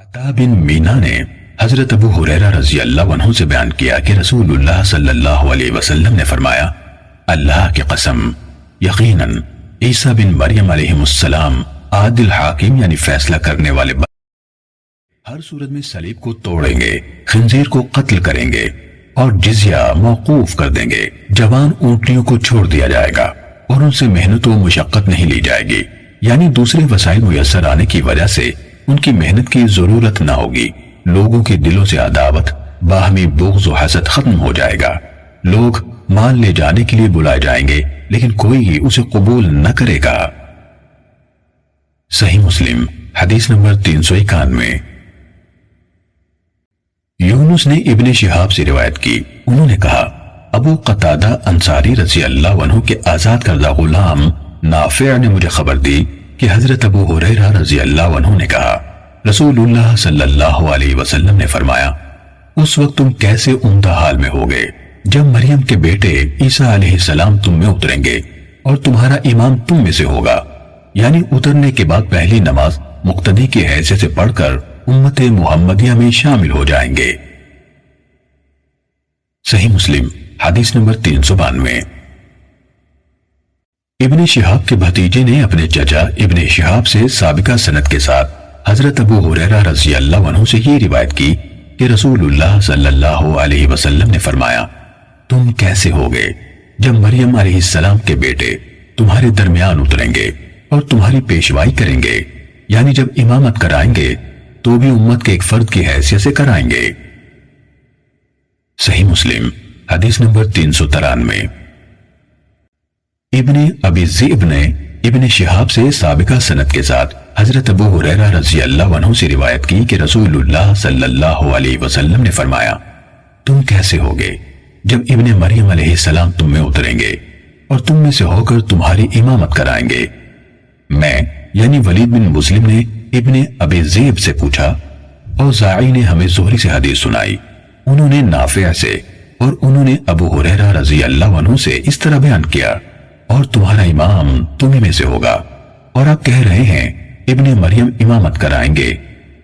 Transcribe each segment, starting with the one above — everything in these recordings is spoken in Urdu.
عطا بن مینا نے حضرت ابو ہریرہ رضی اللہ عنہ سے بیان کیا کہ رسول اللہ صلی اللہ علیہ وسلم نے فرمایا، اللہ کی قسم، یقیناً عیسیٰ بن مریم علیہ السلام عادل حاکم یعنی فیصلہ کرنے والے ہر صورت میں صلیب کو توڑیں گے، خنزیر کو قتل کریں گے اور جزیہ موقوف کر دیں گے۔ جوان اونٹنیوں کو چھوڑ دیا جائے گا اور ان سے محنت و مشقت نہیں لی جائے گی، یعنی دوسرے وسائل میسر آنے کی وجہ سے ان کی محنت کی ضرورت نہ ہوگی۔ لوگوں کے دلوں سے عداوت، باہمی بغض و حسد ختم ہو جائے گا۔ لوگ مال لے جانے کے لیے بلائے جائیں گے لیکن کوئی اسے قبول نہ کرے گا۔ صحیح مسلم حدیث نمبر 391۔ یونس نے ابن شہاب سے روایت کی، انہوں نے کہا ابو قتادہ انصاری رضی اللہ عنہ کے آزاد کردہ غلام نافع نے مجھے خبر دی کہ حضرت ابو ہریرہ رضی اللہ عنہ نے کہا، رسول اللہ صلی اللہ علیہ وسلم نے فرمایا، اس وقت تم کیسے عمدہ حال میں ہوگے جب مریم کے بیٹے عیسیٰ علیہ السلام تم میں اتریں گے اور تمہارا امام تم میں سے ہوگا، یعنی اترنے کے بعد پہلی نماز مقتدی کی حیثیت سے پڑھ کر امت محمدیہ میں شامل ہو جائیں گے۔ صحیح مسلم حدیث نمبر 392۔ ابن شہاب کے بھتیجے نے اپنے چچا ابن شہاب سے سابقہ سند کے ساتھ حضرت ابو ہریرہ رضی اللہ عنہ سے یہ روایت کی کہ رسول اللہ صلی اللہ علیہ وسلم نے فرمایا، تم کیسے ہوگے جب مریم علیہ السلام کے بیٹے تمہارے درمیان اتریں گے اور تمہاری پیشوائی کریں گے، یعنی جب امامت کرائیں گے تو بھی امت کے ایک فرد کی حیثیت سے کرائیں گے۔ صحیح مسلم حدیث نمبر 393۔ ابن ابی ذئب نے ابن شہاب سے سابقہ سند کے ساتھ حضرت ابو ہریرہ رضی اللہ عنہ سے روایت کی کہ رسول اللہ صلی اللہ علیہ وسلم نے فرمایا، تم کیسے ہوگے جب ابن مریم علیہ السلام تم میں اتریں گے اور تم میں سے ہو کر تمہاری امامت کرائیں گے۔ میں یعنی ولید بن مسلم نے ابن ابی ذئب سے پوچھا، اوزاعی نے ہمیں زہری سے حدیث سنائی، انہوں نے نافع سے اور انہوں نے ابو ہریرہ رضی اللہ عنہ سے اس طرح بیان کیا، اور تمہارا امام تمہیں میں سے ہوگا، اور آپ کہہ رہے ہیں ابن مریم امامت کرائیں گے۔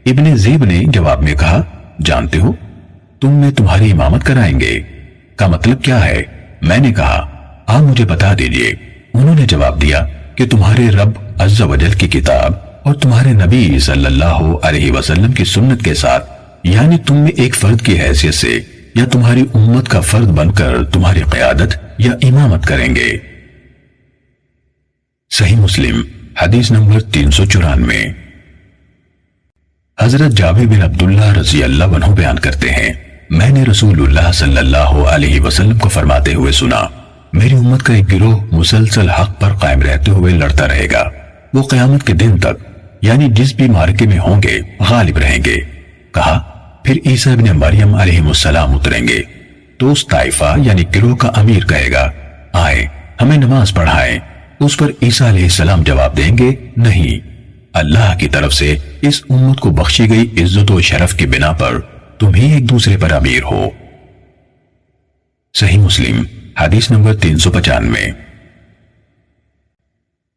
ابن ذئب نے جواب میں کہا، جانتے ہو تم میں تمہاری امامت کرائیں گے کا مطلب کیا ہے؟ میں نے کہا آپ مجھے بتا دیجئے۔ انہوں نے جواب دیا کہ تمہارے رب عز و جل کی کتاب اور تمہارے نبی صلی اللہ علیہ وسلم کی سنت کے ساتھ، یعنی تم میں ایک فرد کی حیثیت سے یا تمہاری امت کا فرد بن کر تمہاری قیادت یا امامت کریں گے۔ صحیح مسلم حدیث نمبر 394۔ حضرت جابر بن عبداللہ رضی اللہ عنہ بیان کرتے ہیں، میں نے رسول اللہ صلی اللہ علیہ وسلم کو فرماتے ہوئے سنا، میری امت کا ایک گروہ مسلسل حق پر قائم رہتے ہوئے لڑتا رہے گا، وہ قیامت کے دن تک یعنی جس بھی معرکے میں ہوں گے غالب رہیں گے۔ کہا پھر عیسیٰ ابن مریم علیہ السلام اتریں گے تو اس طائفہ یعنی گروہ کا امیر کہے گا، آئے ہمیں نماز پڑھائیں۔ اس پر عیسیٰ علیہ السلام جواب دیں گے، نہیں، اللہ کی طرف سے اس امت کو بخشی گئی عزت و شرف کی بنا پر تم ہی ایک دوسرے پر امیر ہو۔ صحیح مسلم حدیث نمبر 395۔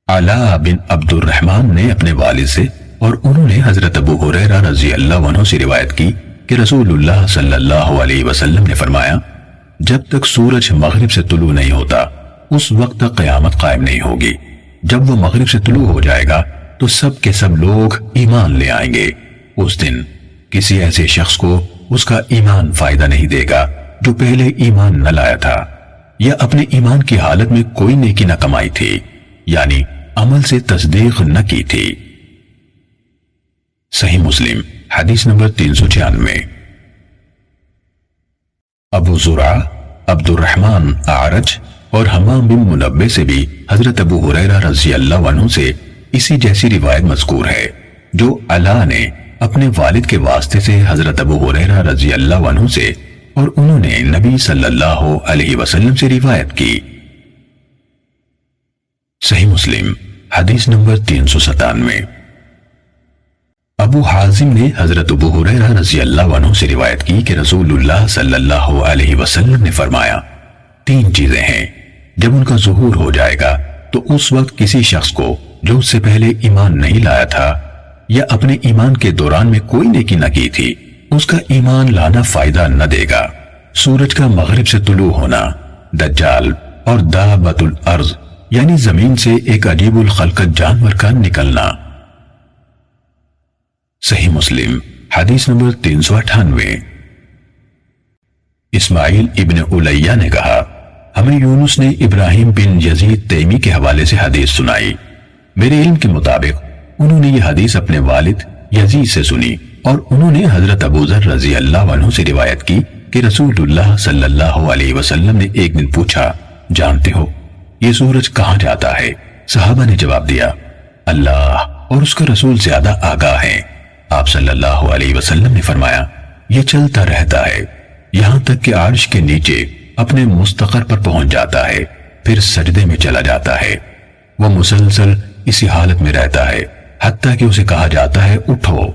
علاء بن عبد الرحمن نے اپنے والد سے اور انہوں نے حضرت ابو ہریرہ رضی اللہ عنہ سے روایت کی کہ رسول اللہ صلی اللہ علیہ وسلم نے فرمایا، جب تک سورج مغرب سے طلوع نہیں ہوتا اس وقت تک قیامت قائم نہیں ہوگی۔ جب وہ مغرب سے طلوع ہو جائے گا تو سب کے سب لوگ ایمان لے آئیں گے۔ اس دن کسی ایسے شخص کو اس کا ایمان فائدہ نہیں دے گا جو پہلے ایمان نہ لایا تھا یا اپنے ایمان کی حالت میں کوئی نیکی نہ کمائی تھی، یعنی عمل سے تصدیق نہ کی تھی۔ صحیح مسلم حدیث نمبر 396۔ ابو زرع، عبد الرحمن اعرج اور حمام بن منبع سے بھی حضرت ابو ہریرہ رضی اللہ عنہ سے اسی جیسی روایت مذکور ہے جو علاء نے اپنے والد کے واسطے سے حضرت ابو ہریرہ رضی اللہ عنہ سے اور انہوں نے نبی صلی اللہ علیہ وسلم سے روایت کی۔ صحیح مسلم حدیث نمبر 397۔ ابو حازم نے حضرت ابو ہریرہ رضی اللہ عنہ سے روایت کی کہ رسول اللہ صلی اللہ علیہ وسلم نے فرمایا، تین چیزیں ہیں، جب ان کا ظہور ہو جائے گا تو اس وقت کسی شخص کو جو اس سے پہلے ایمان نہیں لایا تھا یا اپنے ایمان کے دوران میں کوئی نیکی نہ کی تھی، اس کا ایمان لانا فائدہ نہ دے گا۔ سورج کا مغرب سے طلوع ہونا، دجال اور دابۃ الارض یعنی زمین سے ایک عجیب الخلقت جانور کا نکلنا۔ صحیح مسلم حدیث نمبر 398۔ اسماعیل ابن الیہ نے کہا، ہمیں یونس نے ابراہیم بن یزید تیمی کے حوالے سے حدیث سنائی۔ میرے علم کے مطابق انہوں نے یہ حدیث اپنے والد یزید سے سنی، اور انہوں نے حضرت ابو ذر رضی اللہ عنہ سے روایت کی کہ رسول اللہ صلی اللہ علیہ وسلم نے ایک دن پوچھا، جانتے ہو یہ سورج کہاں جاتا ہے؟ صحابہ نے جواب دیا، اللہ اور اس کا رسول زیادہ آگاہ ہیں۔ آپ صلی اللہ علیہ وسلم نے فرمایا، یہ چلتا رہتا ہے یہاں تک کہ عرش کے نیچے اپنے مستقر پر پہنچ جاتا ہے، پھر سجدے میں چلا جاتا ہے۔ وہ مسلسل اسی حالت میں رہتا ہے حتیٰ کہ اسے کہا جاتا ہے اٹھو،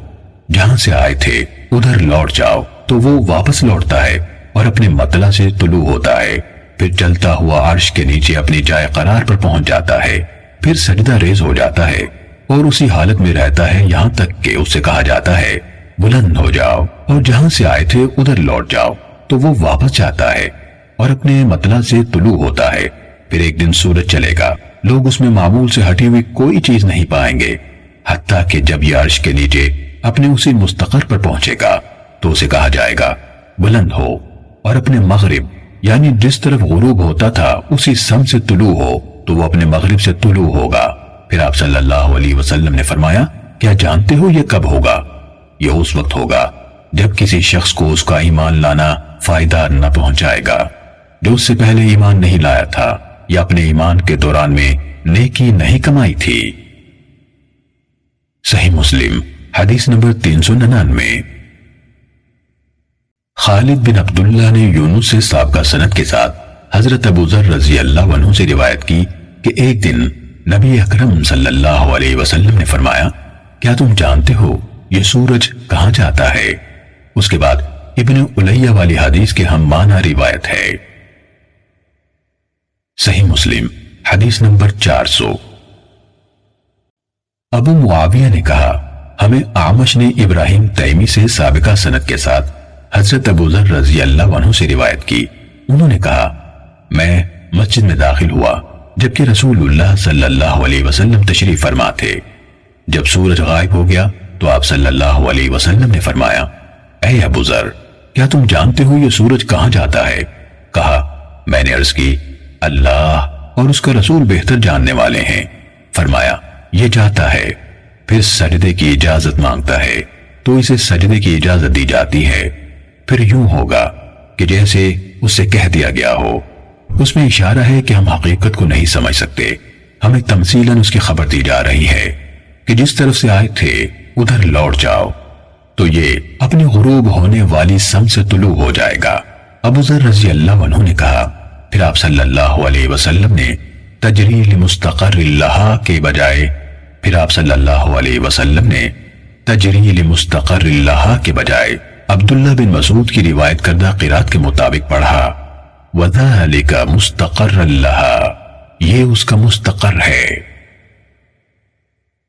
جہاں سے آئے تھے ادھر لوٹ جاؤ، تو وہ واپس لوٹتا ہے اور اپنے مطلع سے طلوع ہوتا ہے، پھر چلتا ہوا عرش کے نیچے اپنی جائے قرار پر پہنچ جاتا ہے، پھر سجدہ ریز ہو جاتا ہے اور اسی حالت میں رہتا ہے یہاں تک کہ اسے کہا جاتا ہے بلند ہو جاؤ اور جہاں سے آئے تھے ادھر لوٹ جاؤ، تو وہ واپس جاتا ہے اور اپنے مطلع سے طلوع ہوتا ہے۔ پھر ایک دن سورج چلے گا، لوگ اس میں معمول سے ہٹی ہوئی کوئی چیز نہیں پائیں گے، حتیٰ کہ جب یہ عرش کے نیچے اپنے اسی مستقر پر پہنچے گا تو اسے کہا جائے گا بلند ہو اور اپنے مغرب یعنی جس طرف غروب ہوتا تھا اسی سمت سے طلوع ہو، تو وہ اپنے مغرب سے طلوع ہوگا۔ پھر آپ صلی اللہ علیہ وسلم نے فرمایا، کیا جانتے ہو یہ کب ہوگا؟ یہ اس وقت ہوگا جب کسی شخص کو اس کا ایمان لانا فائدہ نہ پہنچائے گا جو اس سے پہلے ایمان نہیں لایا تھا یا اپنے ایمان کے دوران میں نیکی نہیں کمائی تھی۔ صحیح مسلم حدیث نمبر 399۔ خالد بن عبداللہ نے یونس سے سابقہ سند کے ساتھ حضرت ابو ذر رضی اللہ عنہ سے روایت کی کہ ایک دن نبی اکرم صلی اللہ علیہ وسلم نے فرمایا، کیا تم جانتے ہو یہ سورج کہاں جاتا ہے؟ اس کے بعد ابن الیہ والی حدیث کے ہم معنی روایت ہے۔ صحیح مسلم حدیث نمبر 400۔ ابو معاویہ نے کہا، ہمیں اعمش نے ابراہیم تیمی سے سابقہ سند کے ساتھ حضرت ابو ذر رضی اللہ عنہ سے روایت کی، انہوں نے کہا، میں مسجد میں داخل ہوا جبکہ رسول اللہ صلی اللہ علیہ وسلم تشریف فرما تھے۔ جب سورج غائب ہو گیا تو آپ صلی اللہ علیہ وسلم نے فرمایا، اے ابو ذر، کیا تم جانتے ہو یہ سورج کہاں جاتا ہے؟ کہا، میں نے عرض کی، اللہ اور اس کا رسول بہتر جاننے والے ہیں۔ فرمایا، یہ جاتا ہے، پھر سجدے کی اجازت مانگتا ہے تو اسے سجدے کی اجازت دی جاتی ہے، پھر یوں ہوگا کہ جیسے اس سے کہہ دیا گیا ہو۔ اس میں اشارہ ہے کہ ہم حقیقت کو نہیں سمجھ سکتے، ہمیں تمثیلاً اس کی خبر دی جا رہی ہے کہ جس طرف سے آئے تھے ادھر لوٹ جاؤ، تو یہ اپنے غروب ہونے والی سم سے طلوع ہو جائے گا۔ ابو ذر رضی اللہ عنہ نے کہا، پھر آپ صلی اللہ علیہ وسلم نے تجری لمستقر اللہ کے بجائے عبداللہ بن مسعود کی روایت کردہ قرات کے مطابق پڑھا، وَذَلِكَ مُسْتَقَرَّ لَهَا، یہ اس کا مستقر ہے۔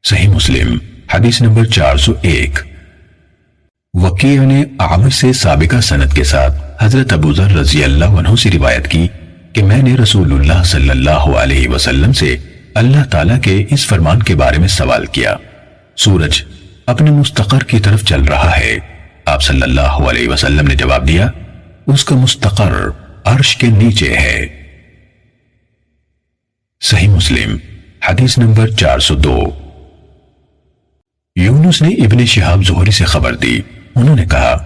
صحیح مسلم حدیث نمبر 401۔ وکیع نے اعمش سے سابقہ سند کے ساتھ حضرت ابو ذر رضی اللہ عنہ سے روایت کی کہ میں نے رسول اللہ صلی اللہ علیہ وسلم سے اللہ تعالیٰ کے اس فرمان کے بارے میں سوال کیا، سورج اپنے مستقر کی طرف چل رہا ہے۔ آپ صلی اللہ علیہ وسلم نے جواب دیا، اس کا مستقر عرش کے نیچے ہے۔ صحیح مسلم حدیث نمبر 402۔ یونس نے ابن شہاب زہری سے خبر دی، انہوں نے کہا،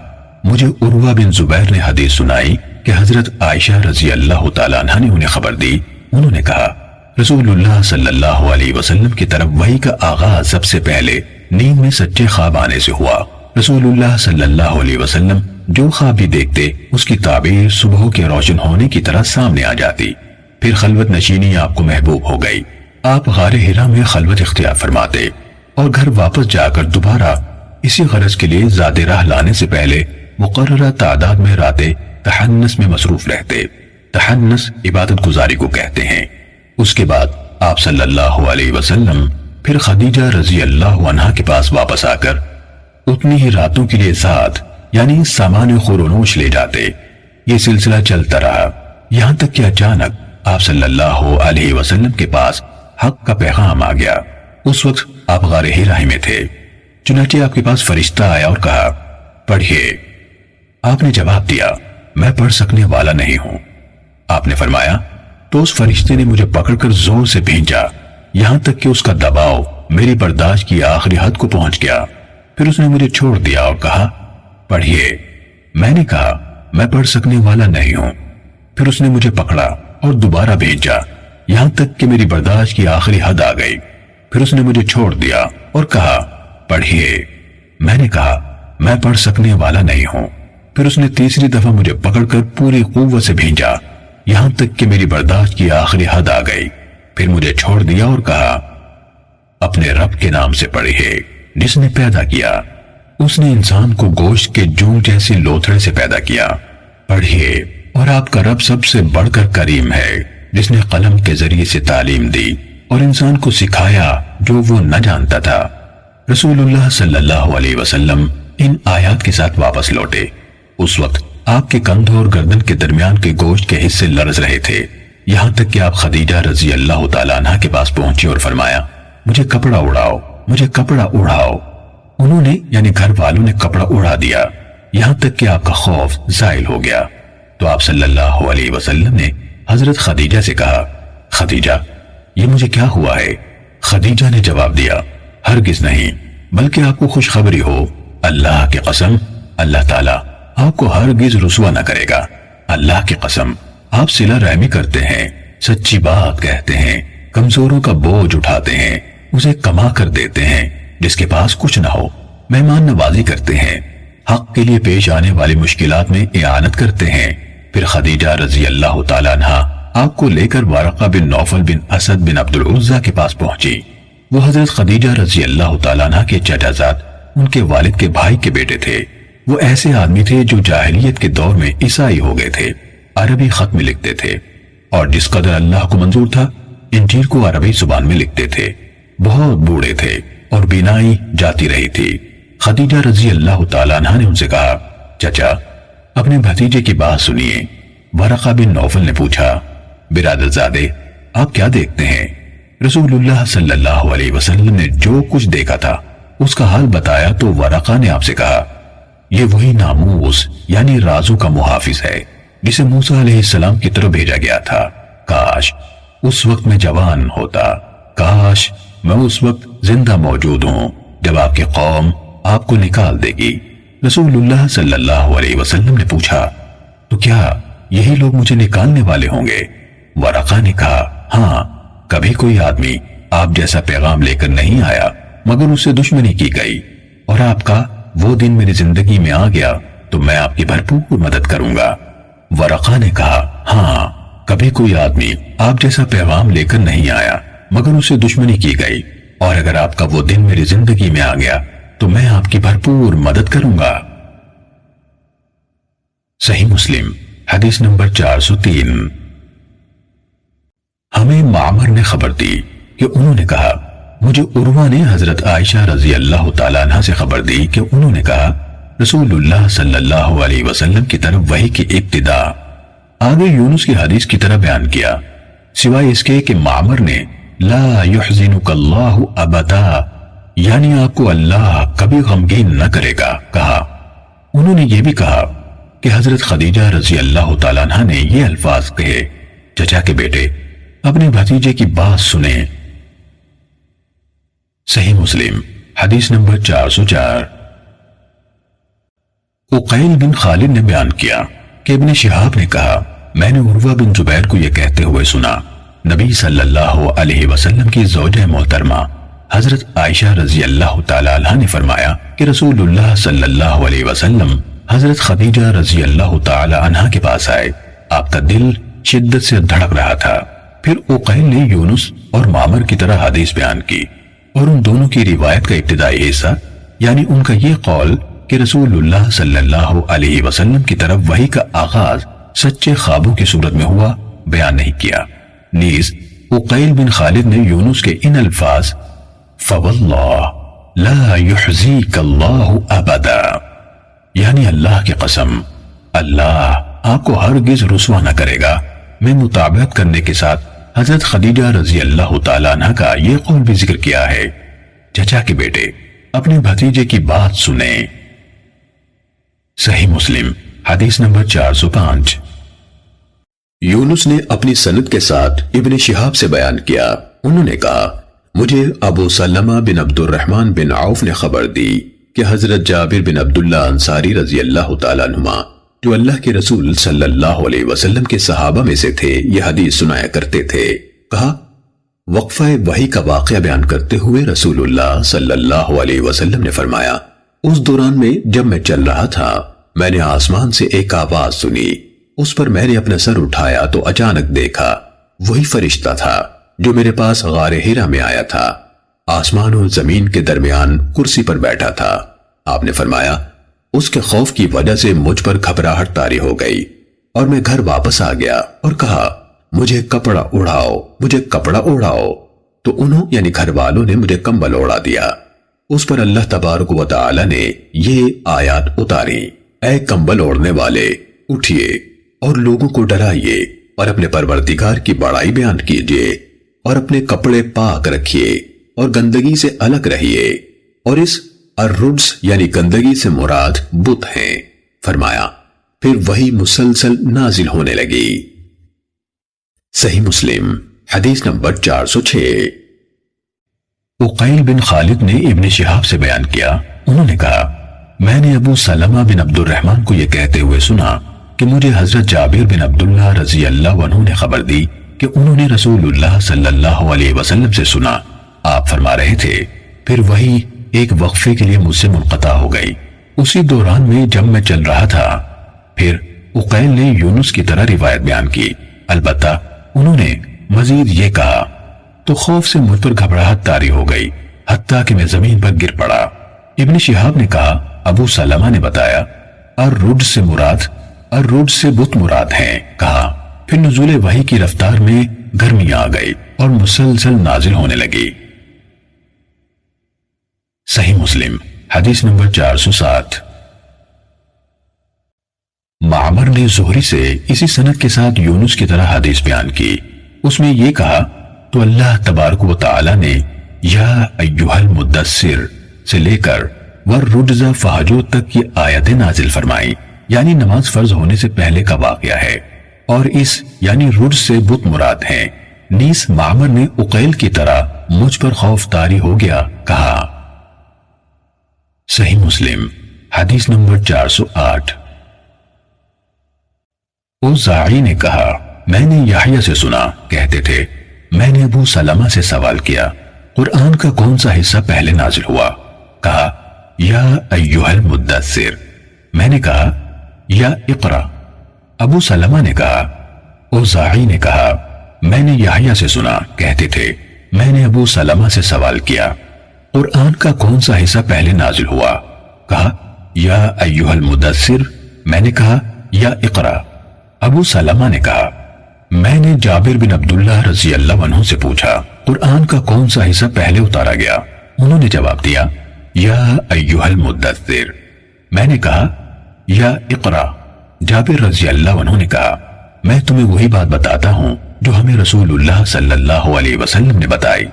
مجھے عروہ بن زبیر نے حدیث سنائی کہ حضرت عائشہ رضی اللہ تعالیٰ عنہ نے انہیں خبر دی، انہوں نے کہا، رسول اللہ صلی اللہ علیہ وسلم کی طرف وحی کا آغاز سب سے پہلے نیند میں سچے خواب آنے سے ہوا۔ رسول اللہ صلی اللہ علیہ وسلم جو خواب بھی دیکھتے اس کی تعبیر صبح کے روشن ہونے کی طرح سامنے آ جاتی۔ پھر خلوت نشینی آپ کو محبوب ہو گئی، آپ غار حرا میں خلوت اختیار فرماتے اور گھر واپس جا کر دوبارہ اسی غرض کے لیے زیادہ راہ لانے سے پہلے مقررہ تعداد میں راتیں تحنس میں مصروف رہتے۔ تحنس عبادت گزاری کو کہتے ہیں۔ اس کے بعد آپ صلی اللہ علیہ وسلم پھر خدیجہ رضی اللہ عنہا کے پاس واپس آ کر اتنی ہی راتوں کے لیے ساتھ یعنی سامان خورونوش لے جاتے۔ یہ سلسلہ چلتا رہا یہاں تک کہ اچانک آپ صلی اللہ علیہ وسلم کے پاس حق کا پیغام آ گیا۔ اس وقت آپ غار حرا میں تھے، چنانچہ آپ کے پاس فرشتہ آیا اور کہا پڑھیے۔ آپ نے جواب دیا میں پڑھ سکنے والا نہیں ہوں۔ آپ نے فرمایا تو اس فرشتے نے مجھے پکڑ کر زور سے بھینچا یہاں تک کہ اس کا دباؤ میری برداشت کی آخری حد کو پہنچ گیا۔ پھر اس نے مجھے چھوڑ دیا اور کہا پڑھیے۔ میں نے کہا میں پڑھ سکنے والا نہیں ہوں۔ پھر اس نے مجھے پکڑا اور دوبارہ بھیجا یہاں تک کہ میری برداشت کی آخری حد آ گئی۔ پھر اس نے مجھے چھوڑ دیا اور کہا پڑھیے۔ میں نے کہا میں پڑھ سکنے والا نہیں ہوں۔ پھر اس نے تیسری دفعہ مجھے پکڑ کر پوری قوت سے بھیجا یہاں تک کہ میری برداشت کی آخری حد آ گئی۔ پھر مجھے چھوڑ دیا اور کہا اپنے رب کے نام سے پڑھیے جس نے پیدا کیا۔ اس نے انسان کو گوشت کے جوں جیسی لوتھڑے سے پیدا کیا۔ پڑھیے اور آپ کا رب سب سے بڑھ کر کریم ہے جس نے قلم کے ذریعے سے تعلیم دی اور انسان کو سکھایا جو وہ نہ جانتا تھا۔ رسول اللہ صلی اللہ علیہ وسلم ان آیات کے ساتھ واپس لوٹے۔ اس وقت آپ کے کندھوں اور گردن کے درمیان کے گوشت کے حصے لرز رہے تھے یہاں تک کہ آپ خدیجہ رضی اللہ تعالیٰ عنہ کے پاس پہنچے اور فرمایا مجھے کپڑا اڑاؤ، مجھے کپڑا اڑاؤ۔ انہوں نے یعنی گھر والوں نے کپڑا اڑا دیا یہاں تک کہ آپ کا خوف زائل ہو گیا۔ تو آپ صلی اللہ علیہ وسلم نے حضرت خدیجہ سے کہا خدیجہ یہ مجھے کیا ہوا ہے؟ خدیجہ نے جواب دیا ہرگز نہیں، بلکہ آپ کو خوشخبری ہو، اللہ کی قسم اللہ تعالیٰ آپ کو ہرگز رسوا نہ کرے گا۔ اللہ کی قسم آپ صلہ رحمی کرتے ہیں، سچی بات کہتے ہیں، کمزوروں کا بوجھ اٹھاتے ہیں، اسے کما کر دیتے ہیں جس کے پاس کچھ نہ ہو، مہمان نوازی کرتے ہیں، حق کے لیے پیش آنے والی مشکلات میں اعانت کرتے ہیں۔ پھر خدیجہ رضی اللہ تعالیٰ عنہ آپ کو لے کر ورقہ بن نوفل بن اسد بن عبد العزہ کے پاس پہنچی۔ وہ حضرت خدیجہ رضی اللہ تعالیٰ عنہ کے چچا زاد ان کے والد کے بھائی کے بیٹے تھے۔ وہ ایسے آدمی تھے جو جاہلیت کے دور میں عیسائی ہو گئے تھے، عربی خط میں لکھتے تھے اور جس قدر اللہ کو منظور تھا انجیل کو عربی زبان میں لکھتے تھے۔ بہت بوڑھے تھے اور بینائی جاتی رہی تھی۔ خدیجہ رضی اللہ تعالیٰ عنہ نے ان سے کہا چچا اپنے بھتیجے کی بات سنیے۔ ورقہ بن نوفل نے پوچھا برادر زادے آپ کیا دیکھتے ہیں؟ رسول اللہ صلی اللہ علیہ وسلم نے جو کچھ دیکھا تھا اس کا حال بتایا تو ورقہ نے آپ سے کہا یہ وہی ناموس یعنی رازوں کا محافظ ہے جسے موسیٰ علیہ السلام کی طرف بھیجا گیا تھا۔ کاش اس وقت میں جوان ہوتا، کاش میں اس وقت زندہ موجود ہوں جب آپ کی قوم آپ کو نکال دے گی۔ رسول اللہ صلی اللہ علیہ وسلم نے پوچھا تو کیا یہی لوگ مجھے نکالنے والے ہوں گے؟ ورقہ نے کہا ہاں، کبھی کوئی آدمی آپ جیسا پیغام لے کر نہیں آیا مگر اس سے دشمنی کی گئی اور آپ کا وہ دن میری زندگی میں آ گیا تو میں آپ کی بھرپور مدد کروں گا۔ ورقہ نے کہا ہاں، کبھی کوئی آدمی آپ جیسا پیغام لے کر نہیں آیا مگر اس سے دشمنی کی گئی اور اگر آپ کا وہ دن میری زندگی میں آ گیا تو میں آپ کی بھرپور مدد کروں گا۔ صحیح مسلم حدیث نمبر 403۔ ہمیں معمر نے خبر دی کہ انہوں نے کہا مجھے عروہ نے حضرت عائشہ رضی اللہ تعالیٰ عنہ سے خبر دی کہ انہوں نے کہا رسول اللہ صلی اللہ علیہ وسلم کی طرف وحی کی ابتدا۔ آگے یونس کی حدیث کی طرح بیان کیا سوائے اس کے کہ معمر نے لا يحزنک اللہ ابدا یعنی آپ کو اللہ کبھی غمگین نہ کرے گا کہا۔ انہوں نے یہ بھی کہا کہ حضرت خدیجہ رضی اللہ تعالیٰ عنہ نے یہ الفاظ کہے چچا کے بیٹے اپنے بھتیجے کی بات سنیں۔ صحیح مسلم حدیث نمبر 404۔ عقیل بن خالد نے بیان کیا کہ ابن شہاب نے کہا میں نے عروہ بن زبیر کو یہ کہتے ہوئے سنا نبی صلی اللہ علیہ وسلم کی زوجہ محترمہ حضرت عائشہ رضی اللہ تعالی عنہا نے فرمایا کہ رسول اللہ صلی اللہ علیہ وسلم حضرت خدیجہ رضی اللہ تعالی عنہا کے پاس آئے۔ آپ کا دل شدت سے دھڑک رہا تھا۔ پھر عقیل نے یونس اور معمر کی طرح حدیث بیان کی اور ان دونوں کی روایت کا ابتدائی حصہ یعنی ان کا یہ قول کہ رسول اللہ صلی اللہ علیہ وسلم کی طرف وحی کا آغاز سچے خوابوں کی صورت میں ہوا بیان نہیں کیا۔ نیز عقیل بن خالد نے یونس کے ان الفاظ فواللہ لا یحزیک اللہ ابدا، یعنی اللہ کی قسم، اللہ آپ کو ہرگز رسوا نہ کرے گا۔ میں مطابقت کرنے کے ساتھ حضرت خدیجہ رضی اللہ تعالیٰ عنہ کا یہ قول بھی ذکر کیا ہے، چچا کے بیٹے اپنے بھتیجے کی بات سنیں۔ صحیح مسلم حدیث نمبر 405۔ یونس نے اپنی سند کے ساتھ ابن شہاب سے بیان کیا، انہوں نے کہا مجھے ابو سلمہ بن عبد الرحمن بن عوف نے خبر دی کہ حضرت جابر بن عبداللہ انصاری رضی اللہ تعالیٰ عنہما جو اللہ کے رسول صلی اللہ علیہ وسلم کے صحابہ میں سے تھے یہ حدیث سنایا کرتے تھے۔ کہا وقفہ وحی کا واقعہ بیان کرتے ہوئے رسول اللہ صلی اللہ علیہ وسلم نے فرمایا، اس دوران میں جب میں چل رہا تھا میں نے آسمان سے ایک آواز سنی، اس پر میں نے اپنا سر اٹھایا تو اچانک دیکھا وہی فرشتہ تھا جو میرے پاس غار ہیرا میں آیا تھا، آسمان اور زمین کے درمیان کرسی پر بیٹھا تھا۔ آپ نے فرمایا اس کے خوف کی وجہ سے مجھ پر گھبراہٹ طاری ہو گئی اور میں گھر واپس آ گیا اور کہا مجھے کپڑا اڑاؤ، مجھے کپڑا اڑاؤ، تو انہوں یعنی گھر والوں نے مجھے کمبل اڑا دیا۔ اس پر اللہ تبارک و تعالی نے یہ آیات اتاری، اے کمبل اوڑھنے والے اٹھئے اور لوگوں کو ڈرائیے اور اپنے پروردگار کی بڑائی بیان کیجئے اور اپنے کپڑے پاک رکھیے اور گندگی سے الگ رہیے، اور اس الرجس یعنی گندگی سے مراد بت ہیں۔ فرمایا پھر وہی مسلسل نازل ہونے لگی۔ صحیح مسلم حدیث نمبر 406۔ عقیل بن خالد نے ابن شہاب سے بیان کیا، انہوں نے کہا میں نے ابو سلمہ بن عبد الرحمن کو یہ کہتے ہوئے سنا کہ مجھے حضرت جابر بن عبداللہ رضی اللہ عنہ نے خبر دی کہ انہوں نے رسول اللہ صلی اللہ علیہ وسلم سے سنا، آپ فرما رہے تھے پھر وہی ایک وقفے کے لیے مجھ سے منقطع ہو گئی، اسی دوران میں جب میں چل رہا تھا۔ پھر عقیل نے یونس کی طرح روایت بیان کی، البتہ انہوں نے مزید یہ کہا تو خوف سے مجھ پر گھبراہٹ طاری ہو گئی حتیٰ کہ میں زمین پر گر پڑا۔ ابن شہاب نے کہا ابو سلمہ نے بتایا الرجس سے مراد الرجس سے بت مراد ہیں۔ کہا پھر نزول وحی کی رفتار میں گرمی آ گئی اور مسلسل نازل ہونے لگی۔ صحیح مسلم حدیث نمبر 407۔ معمر نے زہری سے اسی سند کے ساتھ یونس کی طرح حدیث بیان کی، اس میں یہ کہا تو اللہ تبارک و تعالی نے یا ایھا المدثر سے لے کر والرجز فہجر تک کی آیتیں نازل فرمائی، یعنی نماز فرض ہونے سے پہلے کا واقعہ ہے، اور اس یعنی رجز سے بت مراد ہیں۔ نیز معمر نے عقیل کی طرح مجھ پر خوف طاری ہو گیا کہا۔ صحیح مسلم حدیث نمبر 408۔ اوزاعی نے کہا میں نے یحییٰ سے سنا کہتے تھے میں نے ابو سلمہ سے سوال کیا قرآن کا کون سا حصہ پہلے نازل ہوا؟ کہا یا ایھا المدثر، میں نے کہا یا اقرا۔ ابو سلمہ نے کہا اوزاعی نے کہا میں نے یحییٰ سے سنا کہتے تھے میں نے ابو سلمہ سے سوال کیا قرآن کا کون سا حصہ پہلے نازل ہوا؟ کہا یا ایھا المدثر، میں نے کہا یا اقرا۔ ابو سلمہ نے کہا میں نے جابر بن عبداللہ رضی اللہ عنہ سے پوچھا قرآن کا کون سا حصہ پہلے اتارا گیا؟ انہوں نے جواب دیا یا ایھا المدثر، میں نے کہا یا اقرا۔ جابر رضی اللہ عنہ نے کہا میں تمہیں وہی بات بتاتا ہوں جو ہمیں رسول اللہ صلی اللہ علیہ وسلم نے بتائی۔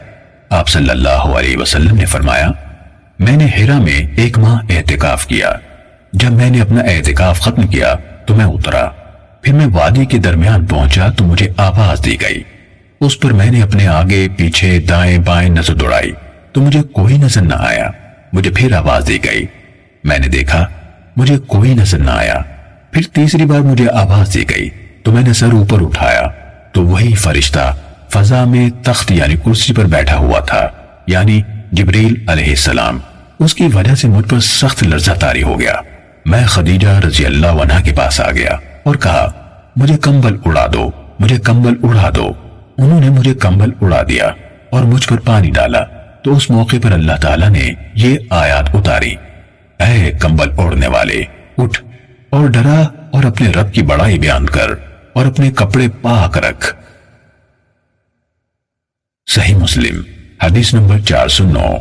آپ صلی اللہ علیہ وسلم نے فرمایا میں نے ہیرا میں 1 ماہ اعتکاف کیا، جب میں نے اپنا اعتکاف ختم کیا تو میں اترا، پھر میں وادی کے درمیان پہنچا تو مجھے آواز دی گئی، اس پر میں نے اپنے آگے پیچھے دائیں بائیں نظر دوڑائی تو مجھے کوئی نظر نہ آیا، مجھے پھر آواز دی گئی، میں نے دیکھا مجھے کوئی نظر نہ آیا، پھر تیسری بار مجھے آواز دی گئی تو میں نے سر اوپر اٹھایا تو وہی فرشتہ فضا میں تخت یعنی کرسی پر بیٹھا ہوا تھا، یعنی جبریل علیہ السلام۔ اس کی وجہ سے مجھ پر سخت لرزہ طاری ہو گیا، میں خدیجہ رضی اللہ عنہا کے پاس آ گیا اور کہا مجھے کمبل اڑا دو، مجھے کمبل اڑا دو۔ انہوں نے مجھے کمبل اڑا دیا اور مجھ پر پانی ڈالا تو اس موقع پر اللہ تعالیٰ نے یہ آیات اتاری، اے کمبل اوڑھنے والے اٹھ اور ڈرا اور اپنے رب کی بڑائی بیان کر اور اپنے کپڑے پاک رکھ۔ صحیح مسلم حدیث نمبر 409۔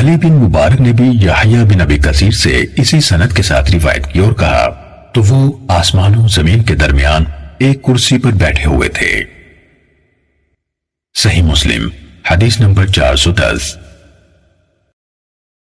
علی بن مبارک نے بھی یحییٰ بن ابی کثیر سے اسی سند کے ساتھ روایت کی اور کہا تو وہ آسمان و زمین کے درمیان ایک کرسی پر بیٹھے ہوئے تھے۔ صحیح مسلم حدیث نمبر 410۔